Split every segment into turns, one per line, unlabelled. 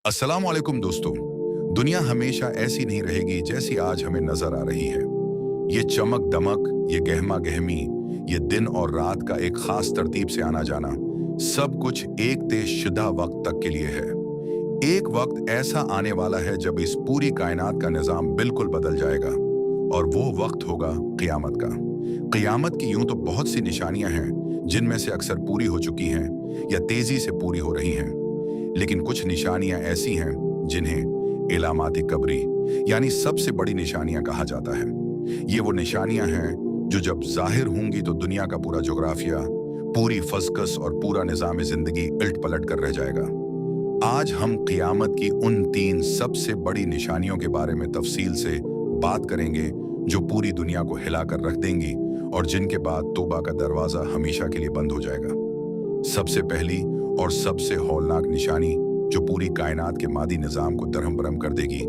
अस्सलाम वालेकुम दोस्तों। दुनिया हमेशा ऐसी नहीं रहेगी जैसी आज हमें नजर आ रही है। ये चमक दमक, ये गहमा गहमी, ये दिन और रात का एक खास तरतीब से आना जाना, सब कुछ एक तयशुदा वक्त तक के लिए है। एक वक्त ऐसा आने वाला है जब इस पूरी कायनात का निज़ाम बिल्कुल बदल जाएगा और वो वक्त होगा क़ियामत का। क़ियामत की यूं तो बहुत सी निशानियां हैं जिनमें से अक्सर पूरी हो चुकी हैं या तेजी से पूरी हो रही हैं, लेकिन कुछ निशानियां ऐसी हैं जिन्हें इलामात कब्री यानी सबसे बड़ी निशानियां कहा जाता है। ये वो निशानियां हैं जो जब जाहिर होंगी तो दुनिया का पूरा जोग्राफिया, पूरी फज़कस और पूरा निज़ाम ज़िंदगी इल्ट पलट कर रह जाएगा। आज हम क़ियामत की उन तीन सबसे बड़ी निशानियों के बारे में तफसील से बात करेंगे जो पूरी दुनिया को हिला कर रख देंगी और जिनके बाद तौबा का दरवाज़ा हमेशा के लिए बंद हो जाएगा। सबसे पहली और सबसे हौलनाक निशानी जो पूरी कायनात के मादी निज़ाम को दरहम बरहम कर देगी,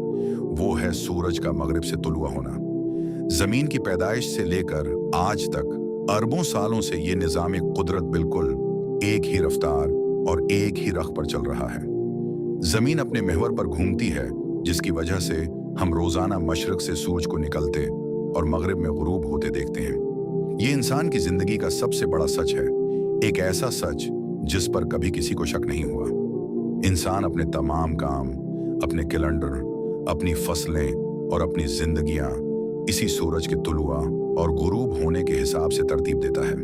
वो है सूरज का मगरिब से तुलुआ होना। ज़मीन की पैदाइश से लेकर आज तक अरबों सालों से ये निज़ाम कुदरत बिल्कुल एक ही रफ्तार और एक ही रख पर चल रहा है। ज़मीन अपने महवर पर घूमती है, जिसकी वजह से हम रोज़ाना मशरक़ से सूरज को निकलते और मगरिब में गुरूब होते देखते हैं। ये इंसान की ज़िंदगी का सबसे बड़ा सच है, एक ऐसा सच जिस पर कभी किसी को शक नहीं हुआ। इंसान अपने तमाम काम, अपने कैलेंडर, अपनी फसलें और अपनी जिंदगियां इसी सूरज के तुलुआ और गुरूब होने के हिसाब से तरतीब देता है।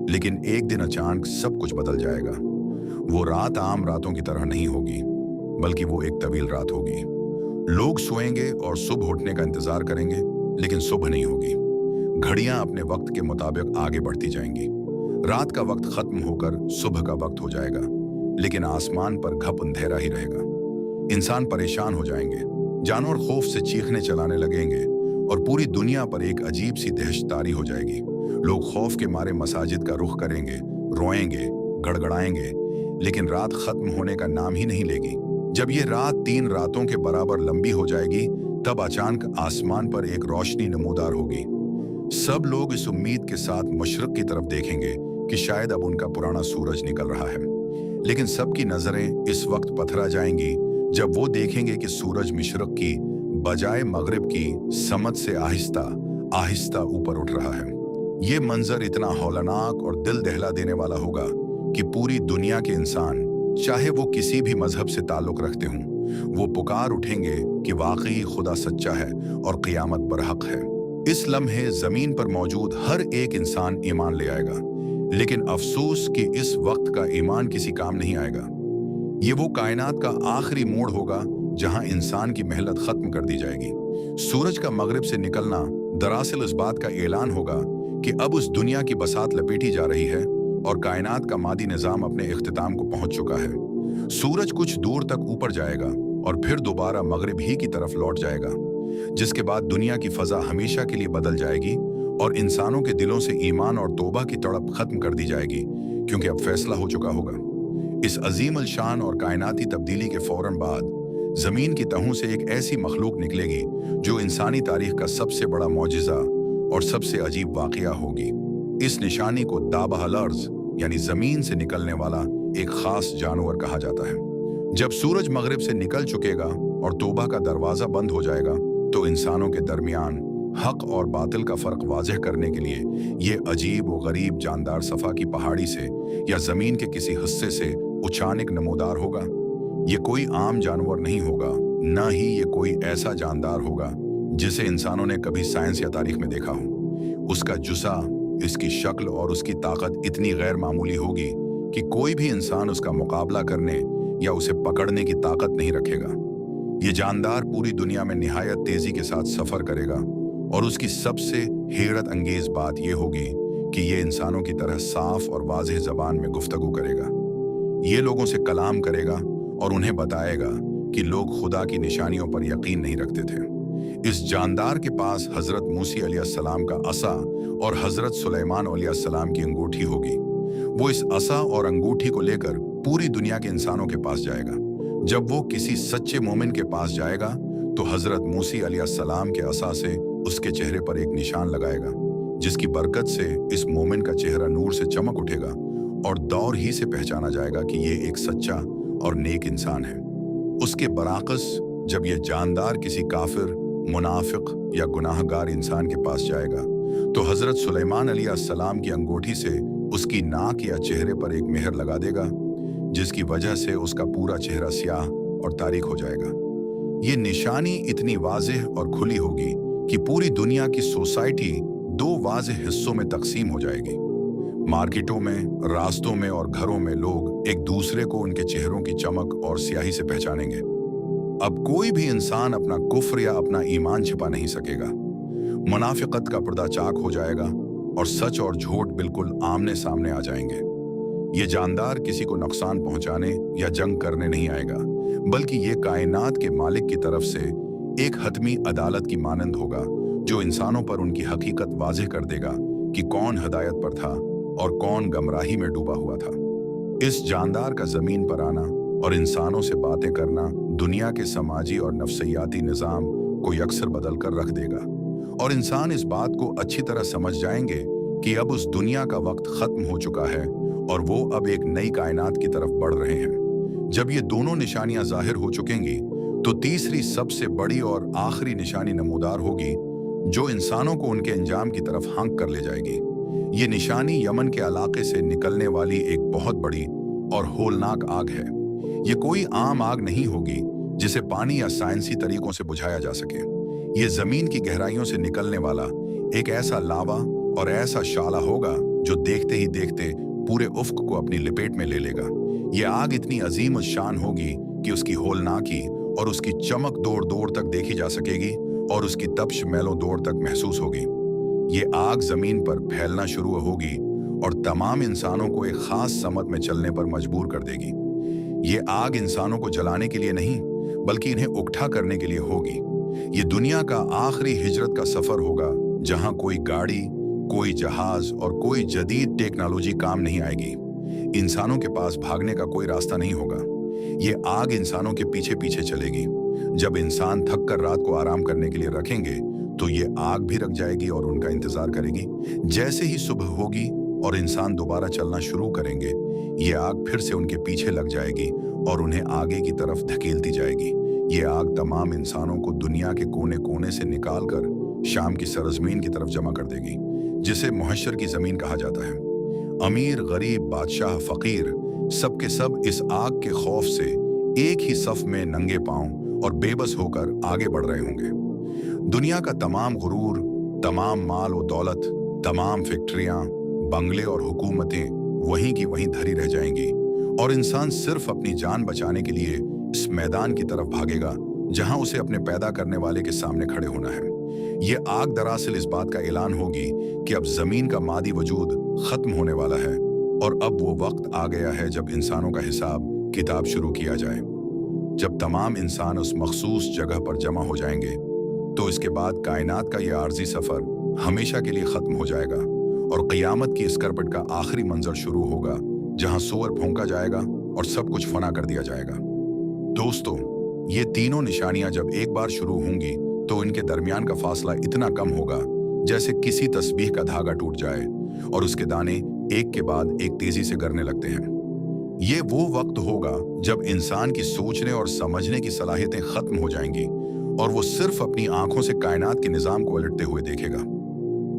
लेकिन एक दिन अचानक सब कुछ बदल जाएगा। वो रात आम रातों की तरह नहीं होगी, बल्कि वो एक तवील रात होगी। लोग सोएंगे और सुबह उठने का इंतजार करेंगे, लेकिन सुबह नहीं होगी। घड़ियां अपने वक्त के मुताबिक आगे बढ़ती जाएंगी। रात का वक्त खत्म होकर सुबह का वक्त हो जाएगा, लेकिन आसमान पर घप अंधेरा ही रहेगा। इंसान परेशान हो जाएंगे, जानवर खौफ से चीखने चलाने लगेंगे और पूरी दुनिया पर एक अजीब सी दहशत तारी हो जाएगी। लोग खौफ के मारे मसाजिद का रुख करेंगे, रोएंगे, गड़गड़ाएंगे, लेकिन रात खत्म होने का नाम ही नहीं लेगी। जब ये रात 3 रातों के बराबर लंबी हो जाएगी, तब अचानक आसमान पर एक रोशनी नमूदार होगी। सब लोग इस उम्मीद के साथ मशरक़ की तरफ देखेंगे कि शायद अब उनका पुराना सूरज निकल रहा है। लेकिन सबकी नजरें इस वक्त पथरा जाएंगी जब वो देखेंगे कि सूरज मशरक़ की बजाय मगरिब की समत से आहिस्ता आहिस्ता ऊपर उठ रहा है। ये मंजर इतना हौलनाक और दिल दहला देने वाला होगा कि पूरी दुनिया के इंसान, चाहे वो किसी भी मजहब से ताल्लुक रखते हों, वो पुकार उठेंगे कि वाकई खुदा सच्चा है और क़ियामत बरहक है। इस लम्हे जमीन पर मौजूद हर एक इंसान ईमान ले आएगा, लेकिन अफसोस कि इस वक्त का ईमान किसी काम नहीं आएगा। ये वो कायनात का आखिरी मोड़ होगा जहां इंसान की मेहनत खत्म कर दी जाएगी। सूरज का मगरिब से निकलना दरअसल इस बात का ऐलान होगा कि अब उस दुनिया की बसात लपेटी जा रही है और कायनात का मादी निज़ाम अपने इख्तिताम को पहुंच चुका है। सूरज कुछ दूर तक ऊपर जाएगा और फिर दोबारा मगरिब ही की तरफ लौट जाएगा, जिसके बाद दुनिया की फ़ज़ा हमेशा के लिए बदल जाएगी और इंसानों के दिलों से ईमान और तौबा की तड़प खत्म कर दी जाएगी, क्योंकि अब फैसला हो चुका होगा। इस अजीम अल शान और कायनाती तब्दीली के फौरन बाद ज़मीन की तहों से एक ऐसी मखलूक निकलेगी जो इंसानी तारीख का सबसे बड़ा मौजिज़ा और सबसे अजीब वाक़या होगी। इस निशानी को दाबहल अर्ज़ यानी ज़मीन से निकलने वाला एक ख़ास जानवर कहा जाता है। जब सूरज मगरिब से निकल चुकेगा और तौबा का दरवाज़ा बंद हो जाएगा, तो इंसानों के दरमियान हक और बातिल का फर्क वाज़ेह करने के लिए ये अजीब व गरीब जानदार सफ़ा की पहाड़ी से या ज़मीन के किसी हिस्से से अचानक नमूदार होगा। ये कोई आम जानवर नहीं होगा, न ही ये कोई ऐसा जानदार होगा जिसे इंसानों ने कभी साइंस या तारीख में देखा हो। उसका जुसा, इसकी शक्ल और उसकी ताकत इतनी गैर मामूली होगी कि कोई भी इंसान उसका मुकाबला करने या उसे पकड़ने की ताकत नहीं रखेगा। ये जानदार पूरी दुनिया में निहायत तेज़ी के साथ सफ़र करेगा और उसकी सबसे हैरत अंगेज बात यह होगी कि ये इंसानों की तरह साफ और वाज़ेह ज़बान में गुफ्तगू करेगा। ये लोगों से कलाम करेगा और उन्हें बताएगा कि लोग खुदा की निशानियों पर यकीन नहीं रखते थे। इस जानदार के पास हज़रत मूसी अलैहिस्सलाम का असा और हज़रत सुलेमान अलैहिस्सलाम की अंगूठी होगी। वो इस असा और अंगूठी को लेकर पूरी दुनिया के इंसानों के पास जाएगा। जब वो किसी सच्चे मोमिन के पास जाएगा, तो हज़रत मूसी अलैहिस्सलाम के असा से उसके चेहरे पर एक निशान लगाएगा, जिसकी बरकत से इस मोमिन का चेहरा नूर से चमक उठेगा और दौर ही से पहचाना जाएगा कि ये एक सच्चा और नेक इंसान है। उसके बराकस जब यह जानदार किसी काफिर, मुनाफिक या गुनाहगार इंसान के पास जाएगा तो हजरत सुलेमान अलैहिस्सलाम की अंगूठी से उसकी नाक या चेहरे पर एक मेहर लगा देगा, जिसकी वजह से उसका पूरा चेहरा स्याह और तारीक हो जाएगा। ये निशानी इतनी वाज़ेह और खुली होगी कि पूरी दुनिया की सोसाइटी दो वाज़ेह हिस्सों में तकसीम हो जाएगी। मार्केटों में, रास्तों में और घरों में लोग एक दूसरे को उनके चेहरों की चमक और स्याही से पहचानेंगे। अब कोई भी इंसान अपना कुफ्र या अपना ईमान छिपा नहीं सकेगा। मुनाफिकत का पर्दा चाक हो जाएगा और सच और झूठ बिल्कुल आमने सामने आ जाएंगे। ये जानदार किसी को नुकसान पहुंचाने या जंग करने नहीं आएगा, बल्कि ये कायनात के मालिक की तरफ से एक हतमी अदालत की मानंद होगा, जो इंसानों पर उनकी हकीकत वाज़ेह कर देगा कि कौन हिदायत पर था और कौन गमराही में डूबा हुआ था। इस जानदार का जमीन पर आना और इंसानों से बातें करना दुनिया के समाजी और नफ्सियाती निज़ाम को यकसर बदल कर रख देगा, और इंसान इस बात को अच्छी तरह समझ जाएंगे कि अब उस दुनिया का वक्त खत्म हो चुका है और वो अब एक नई कायनात की तरफ बढ़ रहे हैं। जब ये दोनों निशानियां जाहिर हो चुकेंगी तो तीसरी सबसे बड़ी और आखिरी निशानी नमूदार होगी, जो इंसानों को उनके अंजाम की तरफ हाँक कर ले जाएगी। ये निशानी यमन के इलाके से निकलने वाली एक बहुत बड़ी और होलनाक आग है। ये कोई आम आग नहीं होगी जिसे पानी या साइंसी तरीकों से बुझाया जा सके। ये जमीन की गहराइयों से निकलने वाला एक ऐसा लावा और ऐसा शाला होगा जो देखते ही देखते पूरे उफ्क को अपनी लपेट में ले लेगा। ये आग इतनी अजीम शान होगी कि उसकी होलनाकी और उसकी चमक दूर दूर तक देखी जा सकेगी और उसकी तपश मैलों दूर तक महसूस होगी। ये आग जमीन पर फैलना शुरू होगी और तमाम इंसानों को एक खास समत में चलने पर मजबूर कर देगी। ये आग इंसानों को जलाने के लिए नहीं, बल्कि इन्हें उकठा करने के लिए होगी। ये दुनिया का आखिरी हिजरत का सफर होगा, जहां कोई गाड़ी, कोई जहाज और कोई जदीद टेक्नोलॉजी काम नहीं आएगी। इंसानों के पास भागने का कोई रास्ता नहीं होगा। ये आग इंसानों के पीछे पीछे चलेगी। जब इंसान थक कर रात को आराम करने के लिए रखेंगे तो ये आग भी रख जाएगी और उनका इंतजार करेगी। जैसे ही सुबह होगी और इंसान दोबारा चलना शुरू करेंगे, ये आग फिर से उनके पीछे लग जाएगी और उन्हें आगे की तरफ धकेलती जाएगी। ये आग तमाम इंसानों को दुनिया के कोने कोने से निकालकर शाम की सरजमीन की तरफ जमा कर देगी, जिसे मुहश्शर की जमीन कहा जाता है। अमीर, गरीब, बादशाह, फकीर, सबके सब इस आग के खौफ से एक ही सफ में नंगे पांव और बेबस होकर आगे बढ़ रहे होंगे। दुनिया का तमाम गुरूर, तमाम माल और दौलत, तमाम फैक्ट्रियां, बंगले और हुकूमतें वहीं की वहीं धरी रह जाएंगी और इंसान सिर्फ अपनी जान बचाने के लिए इस मैदान की तरफ भागेगा जहां उसे अपने पैदा करने वाले के सामने खड़े होना है। ये आग दरअसल इस बात का ऐलान होगी कि अब जमीन का मादी वजूद खत्म होने वाला है और अब वो वक्त आ गया है जब इंसानों का हिसाब किताब शुरू किया जाए। जब तमाम इंसान उस मखसूस जगह पर जमा हो जाएंगे तो इसके बाद कायनात का यह आर्जी सफर हमेशा के लिए खत्म हो जाएगा और क़यामत की इस करपट का आखिरी मंजर शुरू होगा, जहां सूअर फूंका जाएगा और सब कुछ फना कर दिया जाएगा। दोस्तों, ये तीनों निशानियां जब एक बार शुरू होंगी तो इनके दरमियान का फासला इतना कम होगा जैसे किसी तस्बीह का धागा टूट जाए और उसके दाने एक के बाद एक तेजी से गिरने लगते हैं। ये वो वक्त होगा जब इंसान की सोचने और समझने की सलाहियतें खत्म हो जाएंगी और वो सिर्फ अपनी आंखों से कायनात के निजाम को उलटते हुए देखेगा।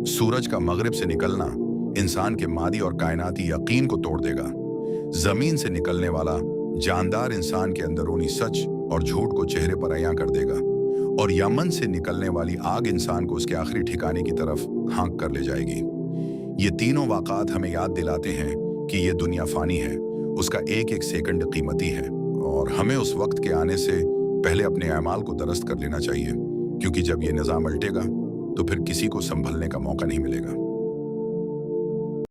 सूरज का मगरिब से निकलना इंसान के मादी और कायनाती यकीन को तोड़ देगा। जमीन से निकलने वाला जानदार इंसान के अंदरूनी सच और झूठ को चेहरे पर अयां कर देगा और यमन से निकलने वाली आग इंसान को उसके आखिरी ठिकाने की तरफ हाँक कर ले जाएगी। ये तीनों वाक़ात हमें याद दिलाते हैं कि ये दुनिया फानी है, उसका एक एक सेकंड कीमती है और हमें उस वक्त के आने से पहले अपने अमाल को दुरुस्त कर लेना चाहिए, क्योंकि जब ये निज़ाम उल्टेगा तो फिर किसी को संभलने का मौका नहीं मिलेगा।